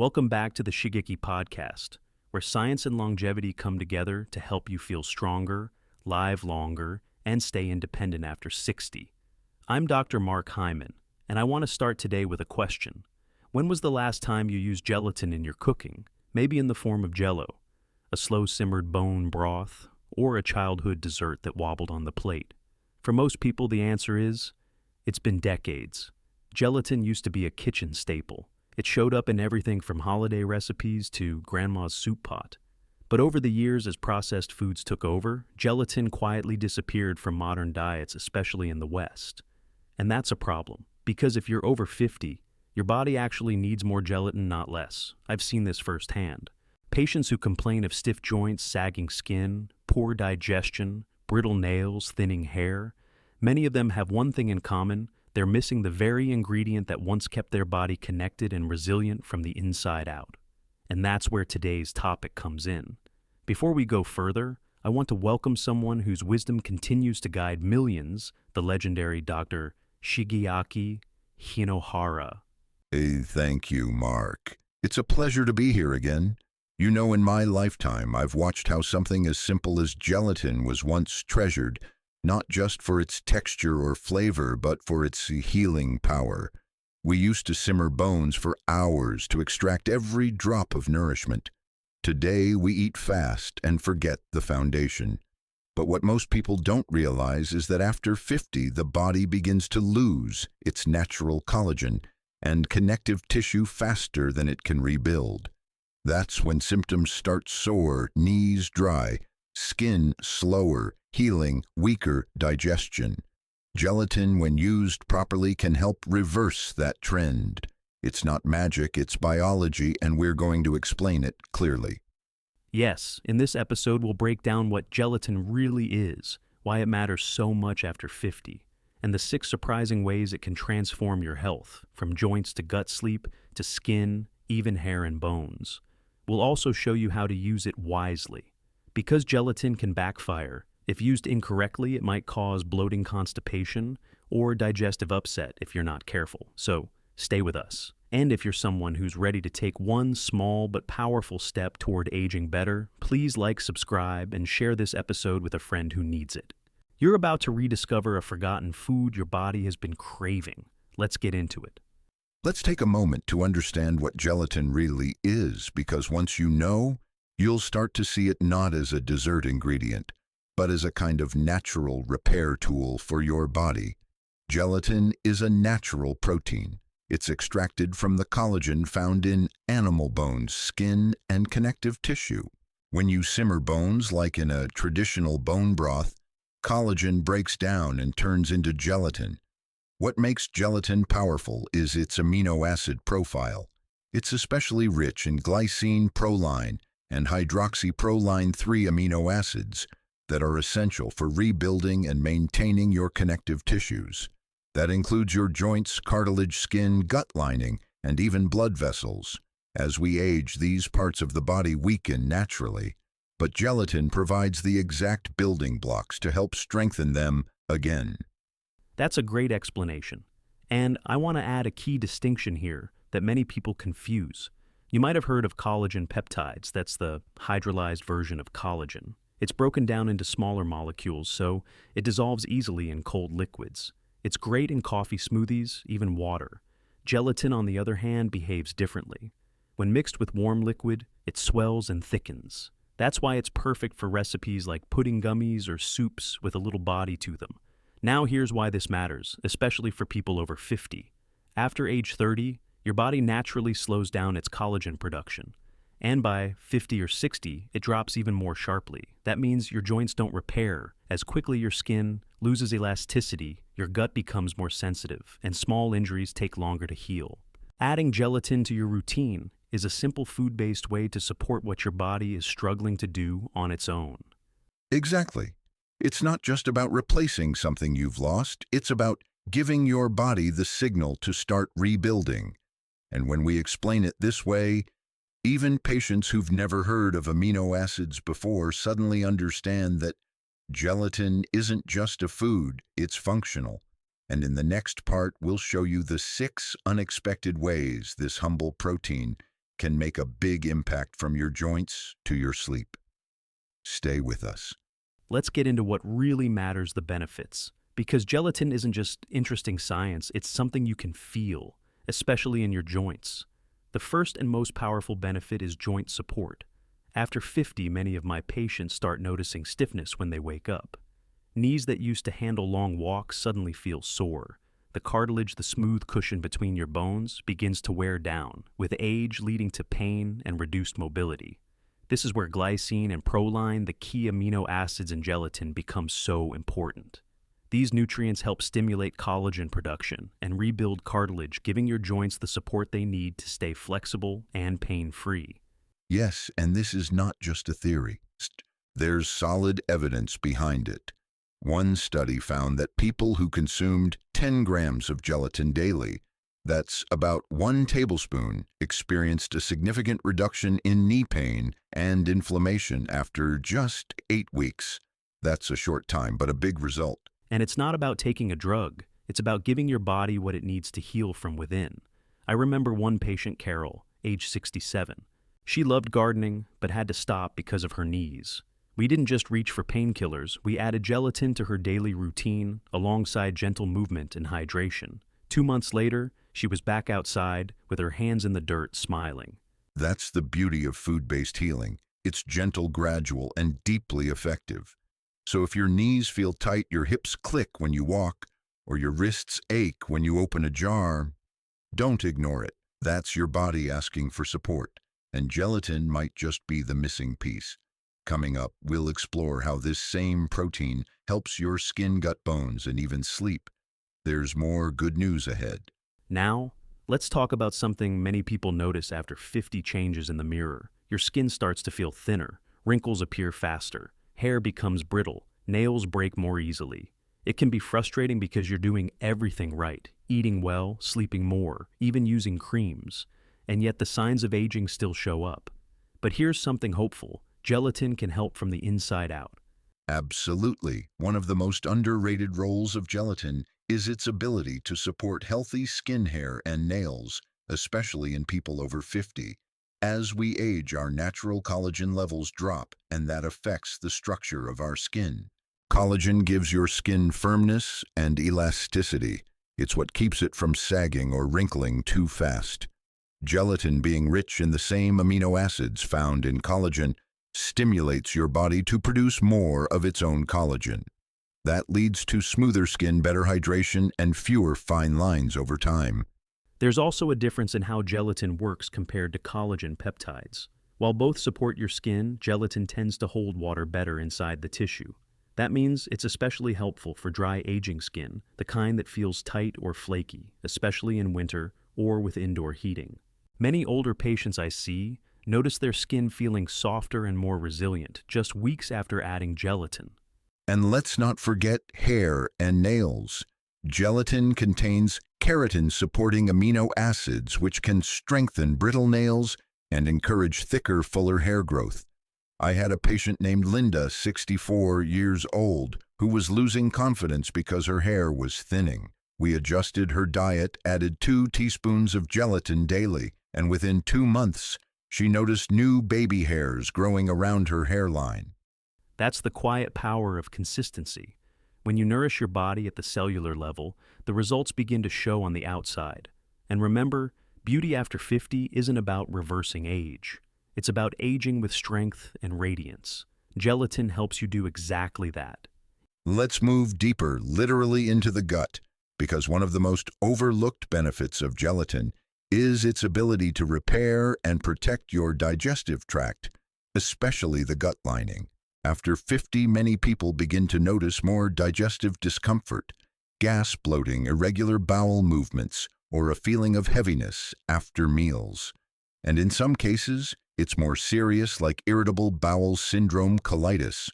Welcome back to the Shigeaki Podcast, where science and longevity come together to help you feel stronger, live longer, and stay independent after 60. I'm Dr. Mark Hyman, and I want to start today with a question. When was the last time you used gelatin in your cooking, maybe in the form of jello, a slow-simmered bone broth, or a childhood dessert that wobbled on the plate? For most people, the answer is, it's been decades. Gelatin used to be a kitchen staple. It showed up in everything from holiday recipes to grandma's soup pot. But over the years, as processed foods took over, gelatin quietly disappeared from modern diets, especially in the West. And that's a problem, because if you're over 50, your body actually needs more gelatin, not less. I've seen this firsthand. Patients who complain of stiff joints, sagging skin, poor digestion, brittle nails, thinning hair, many of them have one thing in common: they're missing the very ingredient that once kept their body connected and resilient from the inside out. And that's where today's topic comes in. Before we go further, I want to welcome someone whose wisdom continues to guide millions, the legendary Dr. Shigeaki Hinohara. Thank you, Mark. It's a pleasure to be here again. You know, in my lifetime, I've watched how something as simple as gelatin was once treasured, not just for its texture or flavor, but for its healing power. We used to simmer bones for hours to extract every drop of nourishment. Today, we eat fast and forget the foundation. But what most people don't realize is that after 50, the body begins to lose its natural collagen and connective tissue faster than it can rebuild. That's when symptoms start: sore, knees dry, skin slower, healing weaker, digestion. Gelatin, when used properly, can help reverse that trend. It's not magic, it's biology, and we're going to explain it clearly. Yes, in this episode we'll break down what gelatin really is, why it matters so much after 50, and the 6 surprising ways it can transform your health, from joints to gut sleep to skin, even hair and bones. We'll also show you how to use it wisely. Because gelatin can backfire, if used incorrectly, it might cause bloating, constipation, or digestive upset if you're not careful. So stay with us. And if you're someone who's ready to take one small but powerful step toward aging better, please like, subscribe, and share this episode with a friend who needs it. You're about to rediscover a forgotten food your body has been craving. Let's get into it. Let's take a moment to understand what gelatin really is, because once you know, you'll start to see it not as a dessert ingredient, but as a kind of natural repair tool for your body. Gelatin is a natural protein. It's extracted from the collagen found in animal bones, skin, and connective tissue. When you simmer bones, like in a traditional bone broth, collagen breaks down and turns into gelatin. What makes gelatin powerful is its amino acid profile. It's especially rich in glycine, proline, and hydroxyproline 3 amino acids that are essential for rebuilding and maintaining your connective tissues. That includes your joints, cartilage, skin, gut lining, and even blood vessels. As we age, these parts of the body weaken naturally, but gelatin provides the exact building blocks to help strengthen them again. That's a great explanation. And I want to add a key distinction here that many people confuse. You might have heard of collagen peptides. That's the hydrolyzed version of collagen. It's broken down into smaller molecules, so it dissolves easily in cold liquids. It's great in coffee smoothies, even water. Gelatin, on the other hand, behaves differently. When mixed with warm liquid, it swells and thickens. That's why it's perfect for recipes like pudding gummies or soups with a little body to them. Now here's why this matters, especially for people over 50. After age 30, your body naturally slows down its collagen production. And by 50 or 60, it drops even more sharply. That means your joints don't repair as quickly, your skin loses elasticity, your gut becomes more sensitive, and small injuries take longer to heal. Adding gelatin to your routine is a simple food-based way to support what your body is struggling to do on its own. Exactly. It's not just about replacing something you've lost, it's about giving your body the signal to start rebuilding. And when we explain it this way, even patients who've never heard of amino acids before suddenly understand that gelatin isn't just a food, it's functional. And in the next part, we'll show you the 6 unexpected ways this humble protein can make a big impact from your joints to your sleep. Stay with us. Let's get into what really matters, the benefits. Because gelatin isn't just interesting science, it's something you can feel, especially in your joints. The first and most powerful benefit is joint support. After 50, many of my patients start noticing stiffness when they wake up. Knees that used to handle long walks suddenly feel sore. The cartilage, the smooth cushion between your bones, begins to wear down, with age leading to pain and reduced mobility. This is where glycine and proline, the key amino acids in gelatin, become so important. These nutrients help stimulate collagen production and rebuild cartilage, giving your joints the support they need to stay flexible and pain-free. Yes, and this is not just a theory. There's solid evidence behind it. One study found that people who consumed 10 grams of gelatin daily, that's about 1 tablespoon, experienced a significant reduction in knee pain and inflammation after just 8 weeks. That's a short time, but a big result. And it's not about taking a drug. It's about giving your body what it needs to heal from within. I remember one patient, Carol, age 67. She loved gardening, but had to stop because of her knees. We didn't just reach for painkillers, we added gelatin to her daily routine, alongside gentle movement and hydration. 2 months later, she was back outside, with her hands in the dirt, smiling. That's the beauty of food-based healing. It's gentle, gradual, and deeply effective. So if your knees feel tight, your hips click when you walk, or your wrists ache when you open a jar, don't ignore it. That's your body asking for support, and gelatin might just be the missing piece. Coming up, we'll explore how this same protein helps your skin, gut, bones, and even sleep. There's more good news ahead. Now, let's talk about something many people notice after 50 changes in the mirror. Your skin starts to feel thinner, wrinkles appear faster, hair becomes brittle, nails break more easily. It can be frustrating because you're doing everything right, eating well, sleeping more, even using creams, and yet the signs of aging still show up. But here's something hopeful. Gelatin can help from the inside out. Absolutely. One of the most underrated roles of gelatin is its ability to support healthy skin, hair, and nails, especially in people over 50. As we age, our natural collagen levels drop, and that affects the structure of our skin. Collagen gives your skin firmness and elasticity. It's what keeps it from sagging or wrinkling too fast. Gelatin, being rich in the same amino acids found in collagen, stimulates your body to produce more of its own collagen. That leads to smoother skin, better hydration, and fewer fine lines over time. There's also a difference in how gelatin works compared to collagen peptides. While both support your skin, gelatin tends to hold water better inside the tissue. That means it's especially helpful for dry, aging skin, the kind that feels tight or flaky, especially in winter or with indoor heating. Many older patients I see notice their skin feeling softer and more resilient just weeks after adding gelatin. And let's not forget hair and nails. Gelatin contains keratin-supporting amino acids, which can strengthen brittle nails and encourage thicker, fuller hair growth. I had a patient named Linda, 64 years old, who was losing confidence because her hair was thinning. We adjusted her diet, added 2 teaspoons of gelatin daily, and within 2 months, she noticed new baby hairs growing around her hairline. That's the quiet power of consistency. When you nourish your body at the cellular level, the results begin to show on the outside. And remember, beauty after 50 isn't about reversing age. It's about aging with strength and radiance. Gelatin helps you do exactly that. Let's move deeper, literally into the gut, because one of the most overlooked benefits of gelatin is its ability to repair and protect your digestive tract, especially the gut lining. After 50, many people begin to notice more digestive discomfort, gas, bloating, irregular bowel movements, or a feeling of heaviness after meals. And in some cases, it's more serious, like irritable bowel syndrome, colitis,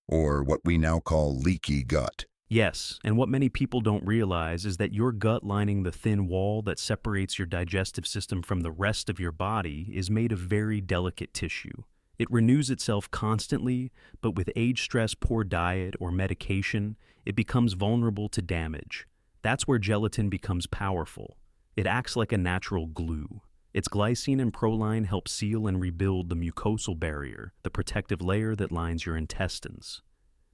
or what we now call leaky gut. Yes, and what many people don't realize is that your gut lining, the thin wall that separates your digestive system from the rest of your body, is made of very delicate tissue. It renews itself constantly, but with age, stress, poor diet, or medication, it becomes vulnerable to damage. That's where gelatin becomes powerful. It acts like a natural glue. Its glycine and proline help seal and rebuild the mucosal barrier, the protective layer that lines your intestines.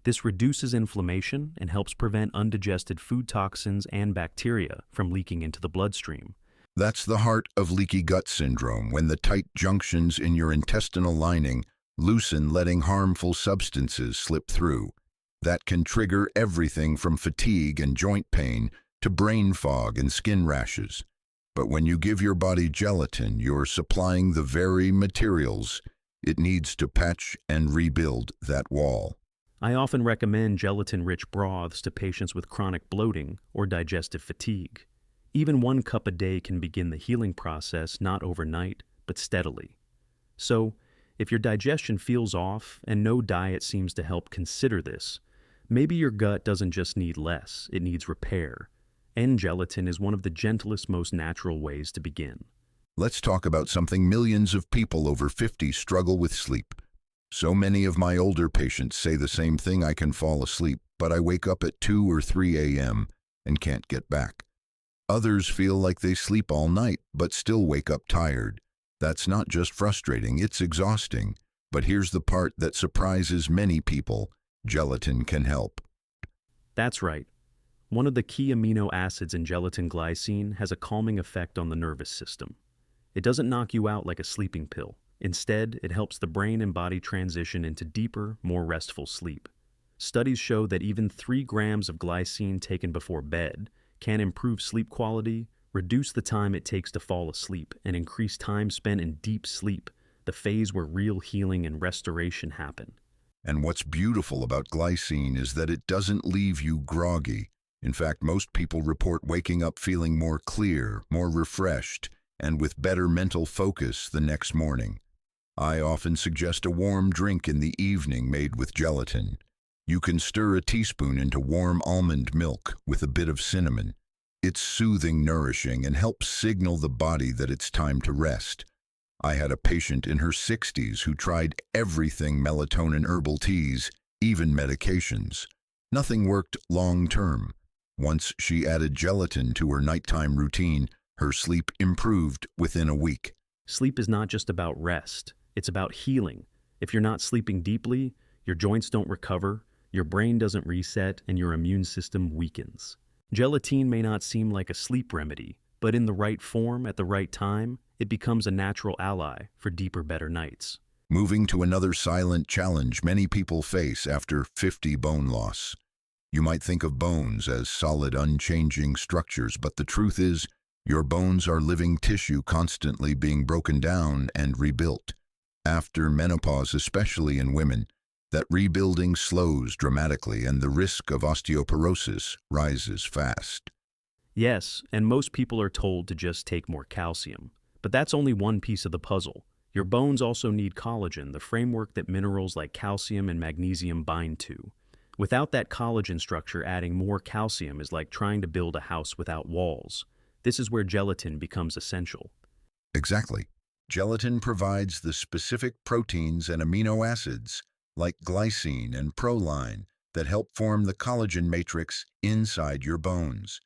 This reduces inflammation and helps prevent undigested food toxins and bacteria from leaking into the bloodstream. That's the heart of leaky gut syndrome, when the tight junctions in your intestinal lining loosen, letting harmful substances slip through. That can trigger everything from fatigue and joint pain to brain fog and skin rashes. But when you give your body gelatin, you're supplying the very materials it needs to patch and rebuild that wall. I often recommend gelatin-rich broths to patients with chronic bloating or digestive fatigue. Even 1 cup a day can begin the healing process, not overnight, but steadily. So, if your digestion feels off and no diet seems to help, consider this. Maybe your gut doesn't just need less, it needs repair. And gelatin is one of the gentlest, most natural ways to begin. Let's talk about something millions of people over 50 struggle with: sleep. So many of my older patients say the same thing: I can fall asleep, but I wake up at 2 or 3 a.m. and can't get back. Others feel like they sleep all night, but still wake up tired. That's not just frustrating, it's exhausting. But here's the part that surprises many people: gelatin can help. That's right. One of the key amino acids in gelatin, glycine, has a calming effect on the nervous system. It doesn't knock you out like a sleeping pill. Instead, it helps the brain and body transition into deeper, more restful sleep. Studies show that even 3 grams of glycine taken before bed can improve sleep quality, reduce the time it takes to fall asleep, and increase time spent in deep sleep, the phase where real healing and restoration happen. And what's beautiful about glycine is that it doesn't leave you groggy. In fact, most people report waking up feeling more clear, more refreshed, and with better mental focus the next morning. I often suggest a warm drink in the evening made with gelatin. You can stir a teaspoon into warm almond milk with a bit of cinnamon. It's soothing, nourishing, and helps signal the body that it's time to rest. I had a patient in her 60s who tried everything: melatonin, herbal teas, even medications. Nothing worked long-term. Once she added gelatin to her nighttime routine, her sleep improved within a week. Sleep is not just about rest, it's about healing. If you're not sleeping deeply, your joints don't recover, your brain doesn't reset, and your immune system weakens. Gelatin may not seem like a sleep remedy, but in the right form at the right time, it becomes a natural ally for deeper, better nights. Moving to another silent challenge many people face after 50 bone loss. You might think of bones as solid, unchanging structures, but the truth is, your bones are living tissue constantly being broken down and rebuilt. After menopause, especially in women, that rebuilding slows dramatically and the risk of osteoporosis rises fast. Yes, and most people are told to just take more calcium. But that's only one piece of the puzzle. Your bones also need collagen, the framework that minerals like calcium and magnesium bind to. Without that collagen structure, adding more calcium is like trying to build a house without walls. This is where gelatin becomes essential. Exactly. Gelatin provides the specific proteins and amino acids, like glycine and proline, that help form the collagen matrix inside your bones.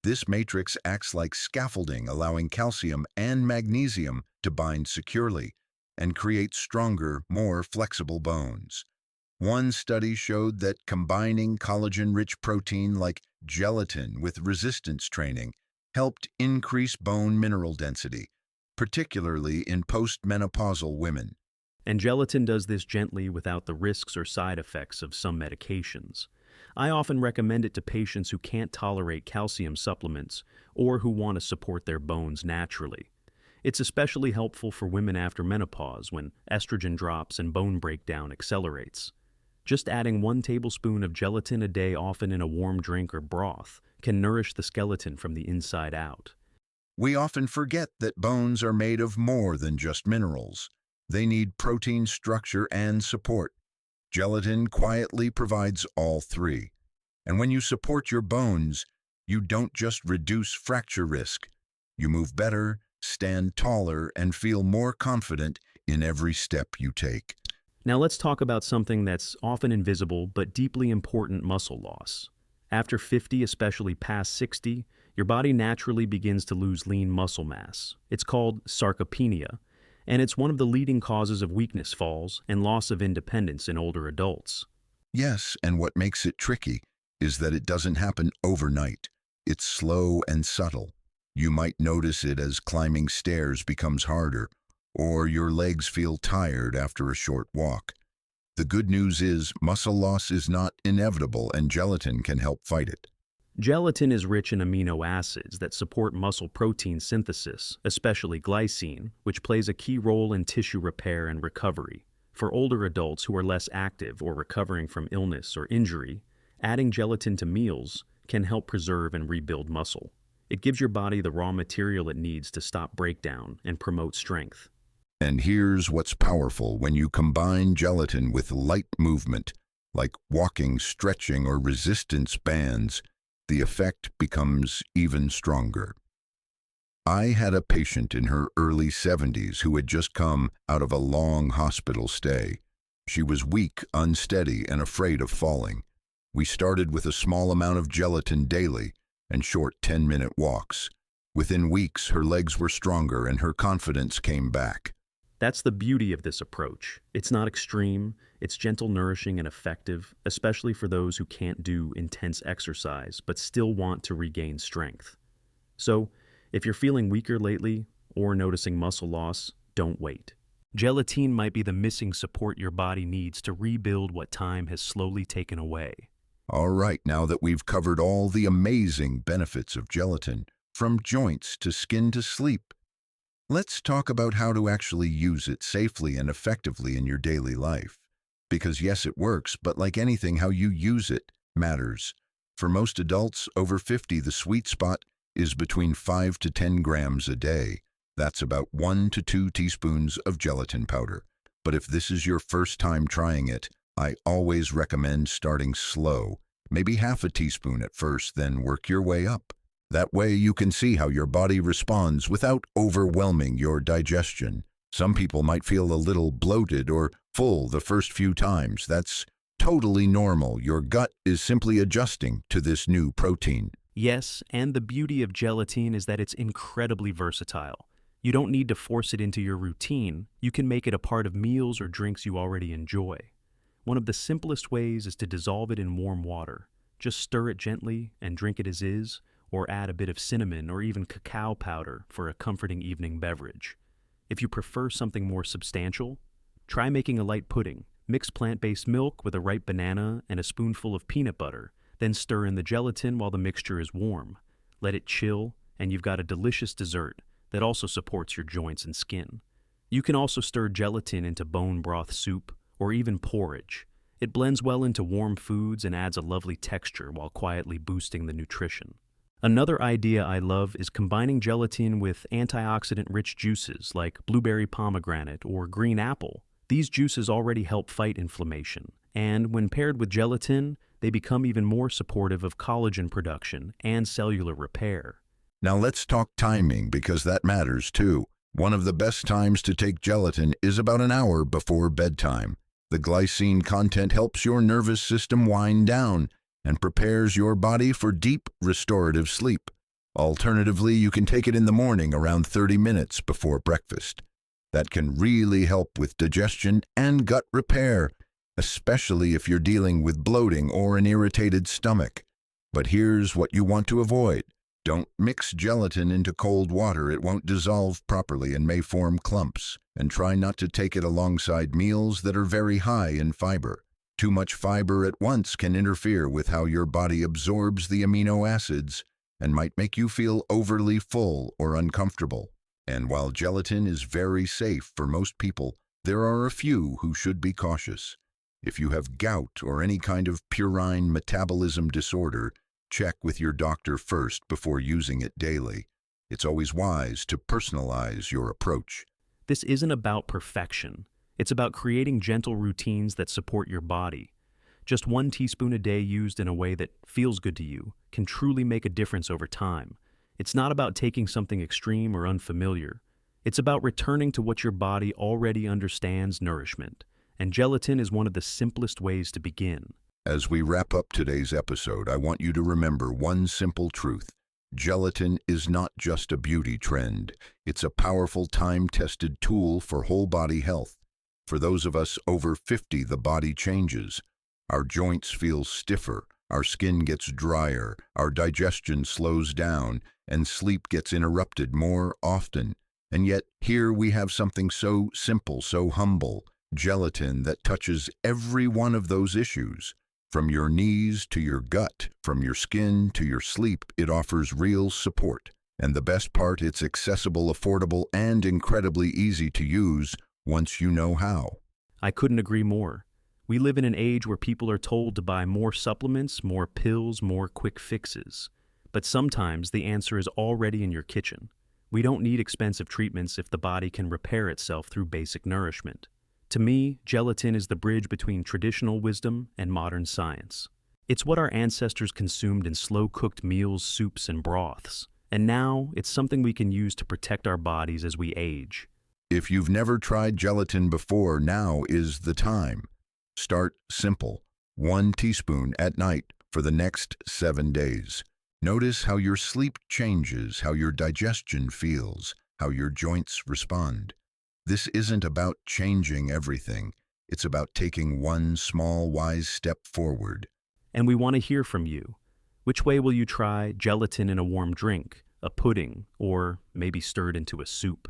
This matrix acts like scaffolding, allowing calcium and magnesium to bind securely and create stronger, more flexible bones. One study showed that combining collagen-rich protein like gelatin with resistance training helped increase bone mineral density, particularly in postmenopausal women. And gelatin does this gently without the risks or side effects of some medications. I often recommend it to patients who can't tolerate calcium supplements or who want to support their bones naturally. It's especially helpful for women after menopause when estrogen drops and bone breakdown accelerates. Just adding 1 tablespoon of gelatin a day, often in a warm drink or broth, can nourish the skeleton from the inside out. We often forget that bones are made of more than just minerals. They need protein, structure, and support. Gelatin quietly provides all 3. And when you support your bones, you don't just reduce fracture risk. You move better, stand taller, and feel more confident in every step you take. Now let's talk about something that's often invisible but deeply important: muscle loss. After 50, especially past 60, your body naturally begins to lose lean muscle mass. It's called sarcopenia, and it's one of the leading causes of weakness falls and loss of independence in older adults. Yes, and what makes it tricky is that it doesn't happen overnight. It's slow and subtle. You might notice it as climbing stairs becomes harder, or your legs feel tired after a short walk. The good news is muscle loss is not inevitable, and gelatin can help fight it. Gelatin is rich in amino acids that support muscle protein synthesis, especially glycine, which plays a key role in tissue repair and recovery. For older adults who are less active or recovering from illness or injury, adding gelatin to meals can help preserve and rebuild muscle. It gives your body the raw material it needs to stop breakdown and promote strength. And here's what's powerful: when you combine gelatin with light movement, like walking, stretching, or resistance bands, the effect becomes even stronger. I had a patient in her early 70s who had just come out of a long hospital stay. She was weak, unsteady, and afraid of falling. We started with a small amount of gelatin daily and short 10-minute walks. Within weeks, her legs were stronger and her confidence came back. That's the beauty of this approach. It's not extreme, it's gentle, nourishing, and effective, especially for those who can't do intense exercise but still want to regain strength. So, if you're feeling weaker lately or noticing muscle loss, don't wait. Gelatin might be the missing support your body needs to rebuild what time has slowly taken away. All right, now that we've covered all the amazing benefits of gelatin, from joints to skin to sleep, let's talk about how to actually use it safely and effectively in your daily life. Because yes, it works, but like anything, how you use it matters. For most adults over 50, the sweet spot is between 5 to 10 grams a day. That's about 1 to 2 teaspoons of gelatin powder. But if this is your first time trying it, I always recommend starting slow, maybe half a teaspoon at first, then work your way up. That way you can see how your body responds without overwhelming your digestion. Some people might feel a little bloated or full the first few times. That's totally normal. Your gut is simply adjusting to this new protein. Yes, and the beauty of gelatin is that it's incredibly versatile. You don't need to force it into your routine. You can make it a part of meals or drinks you already enjoy. One of the simplest ways is to dissolve it in warm water. Just stir it gently and drink it as is, or add a bit of cinnamon or even cacao powder for a comforting evening beverage. If you prefer something more substantial, try making a light pudding. Mix plant-based milk with a ripe banana and a spoonful of peanut butter, then stir in the gelatin while the mixture is warm. Let it chill, and you've got a delicious dessert that also supports your joints and skin. You can also stir gelatin into bone broth soup or even porridge. It blends well into warm foods and adds a lovely texture while quietly boosting the nutrition. Another idea I love is combining gelatin with antioxidant-rich juices like blueberry pomegranate or green apple. These juices already help fight inflammation, and when paired with gelatin, they become even more supportive of collagen production and cellular repair. Now let's talk timing, because that matters too. One of the best times to take gelatin is about an hour before bedtime. The glycine content helps your nervous system wind down and prepares your body for deep, restorative sleep. Alternatively, you can take it in the morning around 30 minutes before breakfast. That can really help with digestion and gut repair, especially if you're dealing with bloating or an irritated stomach. But here's what you want to avoid. Don't mix gelatin into cold water. It won't dissolve properly and may form clumps. And try not to take it alongside meals that are very high in fiber. Too much fiber at once can interfere with how your body absorbs the amino acids and might make you feel overly full or uncomfortable. And while gelatin is very safe for most people, there are a few who should be cautious. If you have gout or any kind of purine metabolism disorder, check with your doctor first before using it daily. It's always wise to personalize your approach. This isn't about perfection. It's about creating gentle routines that support your body. Just 1 teaspoon a day used in a way that feels good to you can truly make a difference over time. It's not about taking something extreme or unfamiliar. It's about returning to what your body already understands: nourishment. And gelatin is one of the simplest ways to begin. As we wrap up today's episode, I want you to remember one simple truth. Gelatin is not just a beauty trend. It's a powerful, time-tested tool for whole-body health. For those of us over 50, the body changes. Our joints feel stiffer, our skin gets drier, our digestion slows down, and sleep gets interrupted more often. And yet, here we have something so simple, so humble, gelatin that touches every one of those issues. From your knees to your gut, from your skin to your sleep, it offers real support. And the best part, it's accessible, affordable, and incredibly easy to use once you know how. I couldn't agree more. We live in an age where people are told to buy more supplements, more pills, more quick fixes. But sometimes the answer is already in your kitchen. We don't need expensive treatments if the body can repair itself through basic nourishment. To me, gelatin is the bridge between traditional wisdom and modern science. It's what our ancestors consumed in slow-cooked meals, soups, and broths. And now, it's something we can use to protect our bodies as we age. If you've never tried gelatin before, now is the time. Start simple. 1 teaspoon at night for the next 7 days. Notice how your sleep changes, how your digestion feels, how your joints respond. This isn't about changing everything. It's about taking one small, wise step forward. And we want to hear from you. Which way will you try gelatin in a warm drink, a pudding, or maybe stirred into a soup?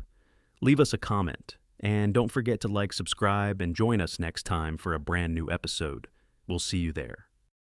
Leave us a comment. And don't forget to like, subscribe, and join us next time for a brand new episode. We'll see you there.